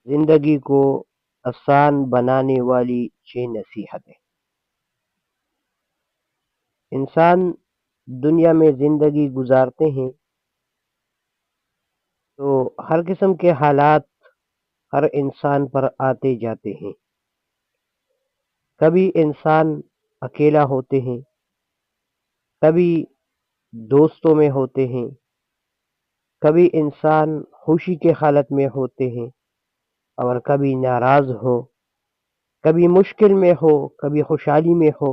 زندگی کو آسان بنانے والی 6 نصیحتیں۔ انسان دنیا میں زندگی گزارتے ہیں تو ہر قسم کے حالات ہر انسان پر آتے جاتے ہیں۔ کبھی انسان اکیلا ہوتے ہیں، کبھی دوستوں میں ہوتے ہیں، کبھی انسان خوشی کے حالت میں ہوتے ہیں اور کبھی ناراض ہو، کبھی مشکل میں ہو، کبھی خوشحالی میں ہو۔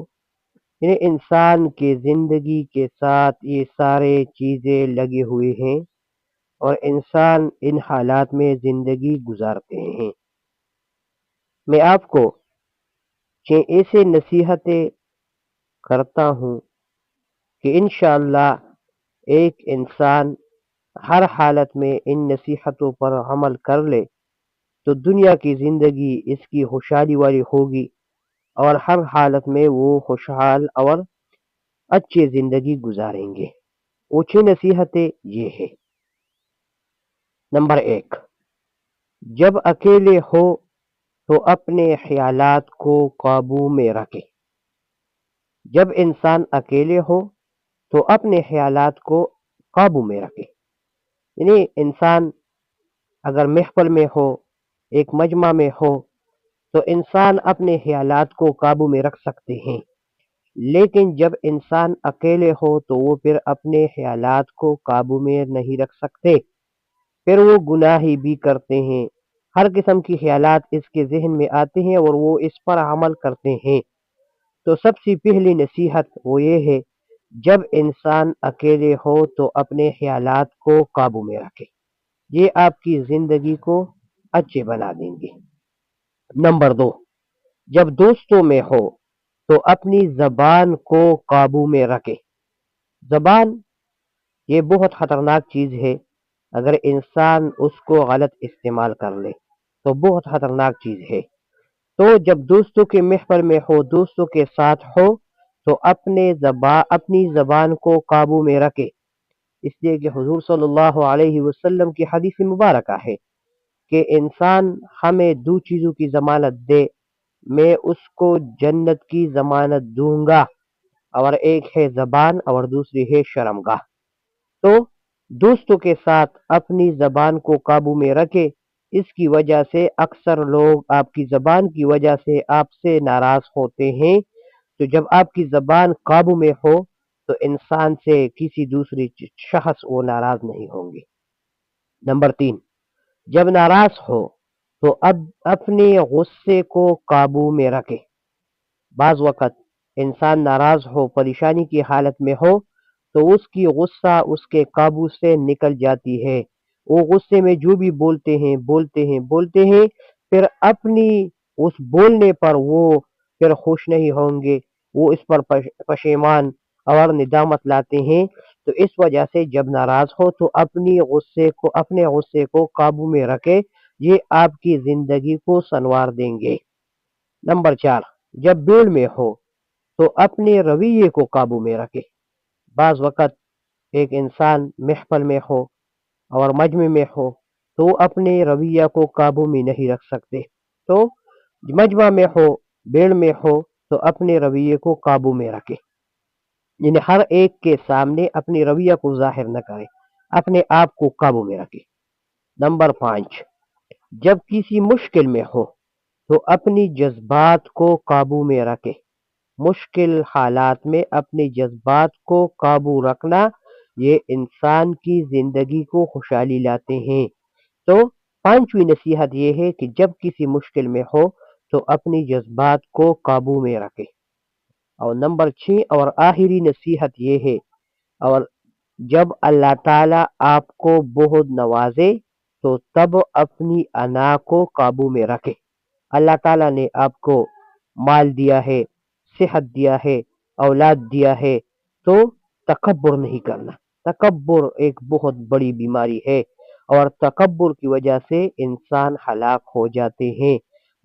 یعنی انسان کے زندگی کے ساتھ یہ سارے چیزیں لگے ہوئے ہیں اور انسان ان حالات میں زندگی گزارتے ہیں۔ میں آپ کو 6 ایسے نصیحتیں کرتا ہوں کہ انشاءاللہ ایک انسان ہر حالت میں ان نصیحتوں پر عمل کر لے تو دنیا کی زندگی اس کی خوشحالی والی ہوگی اور ہر حالت میں وہ خوشحال اور اچھی زندگی گزاریں گے۔ وہ 6 نصیحتیں یہ ہے۔ نمبر 1، جب اکیلے ہو تو اپنے خیالات کو قابو میں رکھے۔ جب انسان اکیلے ہو تو اپنے خیالات کو قابو میں رکھے۔ یعنی انسان اگر محفل میں ہو، ایک مجمع میں ہو، تو انسان اپنے خیالات کو قابو میں رکھ سکتے ہیں، لیکن جب انسان اکیلے ہو تو وہ پھر اپنے خیالات کو قابو میں نہیں رکھ سکتے، پھر وہ گناہی بھی کرتے ہیں۔ ہر قسم کی خیالات اس کے ذہن میں آتے ہیں اور وہ اس پر عمل کرتے ہیں۔ تو سب سے پہلی نصیحت وہ یہ ہے، جب انسان اکیلے ہو تو اپنے خیالات کو قابو میں رکھے، یہ آپ کی زندگی کو اچھے بنا دیں گے۔ نمبر 2، جب دوستوں میں ہو تو اپنی زبان کو قابو میں رکھے۔ زبان یہ بہت خطرناک چیز ہے، اگر انسان اس کو غلط استعمال کر لے تو بہت خطرناک چیز ہے۔ تو جب دوستوں کے محفل میں ہو، دوستوں کے ساتھ ہو، تو اپنی زبان کو قابو میں رکھے، اس لیے کہ حضور صلی اللہ علیہ وسلم کی حدیث مبارکہ ہے کہ انسان ہمیں 2 چیزوں کی ضمانت دے، میں اس کو جنت کی ضمانت دوں گا، اور ایک ہے زبان اور دوسری ہے شرمگاہ۔ تو دوستوں کے ساتھ اپنی زبان کو قابو میں رکھے، اس کی وجہ سے اکثر لوگ آپ کی زبان کی وجہ سے آپ سے ناراض ہوتے ہیں۔ تو جب آپ کی زبان قابو میں ہو تو انسان سے کسی دوسری شخص وہ ناراض نہیں ہوں گے۔ نمبر 3، جب ناراض ہو تو اب اپنے غصے کو قابو میں رکھے۔ بعض وقت انسان ناراض ہو، پریشانی کی حالت میں ہو، تو اس کی غصہ اس کے قابو سے نکل جاتی ہے، وہ غصے میں جو بھی بولتے ہیں، پھر اپنی اس بولنے پر وہ پھر خوش نہیں ہوں گے، وہ اس پر پشیمان اور ندامت لاتے ہیں۔ تو اس وجہ سے جب ناراض ہو تو اپنے غصے کو قابو میں رکھے، یہ آپ کی زندگی کو سنوار دیں گے۔ نمبر 4، جب بھیڑ میں ہو تو اپنے رویے کو قابو میں رکھے۔ بعض وقت ایک انسان محفل میں ہو اور مجمع میں ہو تو اپنے رویہ کو قابو میں نہیں رکھ سکتے، تو مجمع میں ہو، بھیڑ میں ہو، تو اپنے رویے کو قابو میں رکھے، یعنی ہر ایک کے سامنے اپنے رویہ کو ظاہر نہ کرے، اپنے آپ کو قابو میں رکھے۔ نمبر 5، جب کسی مشکل میں ہو تو اپنی جذبات کو قابو میں رکھے۔ مشکل حالات میں اپنے جذبات کو قابو رکھنا یہ انسان کی زندگی کو خوشحالی لاتے ہیں۔ تو 5ویں نصیحت یہ ہے کہ جب کسی مشکل میں ہو تو اپنی جذبات کو قابو میں رکھے۔ اور نمبر 6 اور آخری نصیحت یہ ہے، اور جب اللہ تعالیٰ آپ کو بہت نوازے تو تب اپنی انا کو قابو میں رکھے۔ اللہ تعالیٰ نے آپ کو مال دیا ہے، صحت دیا ہے، اولاد دیا ہے، تو تکبر نہیں کرنا۔ تکبر ایک بہت بڑی بیماری ہے، اور تکبر کی وجہ سے انسان ہلاک ہو جاتے ہیں۔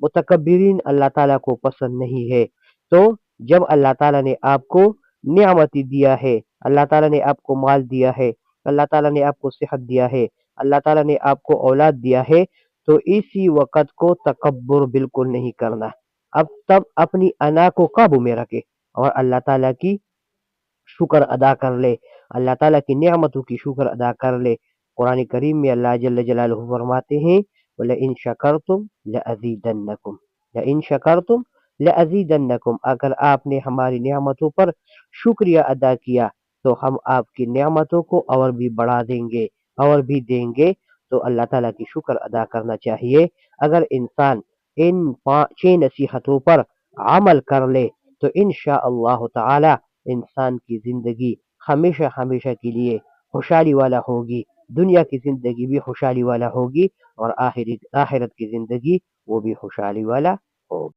متکبرین اللہ تعالیٰ کو پسند نہیں ہے۔ تو جب اللہ تعالیٰ نے آپ کو نعمت دیا ہے، اللہ تعالیٰ نے آپ کو مال دیا ہے، اللہ تعالیٰ نے آپ کو صحت دیا ہے، اللہ تعالیٰ نے آپ کو اولاد دیا ہے، تو اسی وقت کو تکبر بالکل نہیں کرنا، اب تب اپنی انا کو قابو میں رکھے اور اللہ تعالیٰ کی شکر ادا کر لے، اللہ تعالیٰ کی نعمتوں کی شکر ادا کر لے۔ قرآن کریم میں اللہ جل جلالہ فرماتے ہیں وَلَئِن شَكَرْتُمْ لَأَزِيدَنَّكُمْ لَئِن شَكَرْتُمْ لَأَزِيدَنَّكُمْ، اگر آپ نے ہماری نعمتوں پر شکریہ ادا کیا تو ہم آپ کی نعمتوں کو اور بھی بڑھا دیں گے اور بھی دیں گے۔ تو اللہ تعالیٰ کی شکر ادا کرنا چاہیے۔ اگر انسان ان 6 نصیحتوں پر عمل کر لے تو انشاءاللہ تعالی انسان کی زندگی ہمیشہ ہمیشہ کے لیے خوشحالی والا ہوگی، دنیا کی زندگی بھی خوشحالی والا ہوگی اور آخرت کی زندگی وہ بھی خوشحالی والا ہوگی۔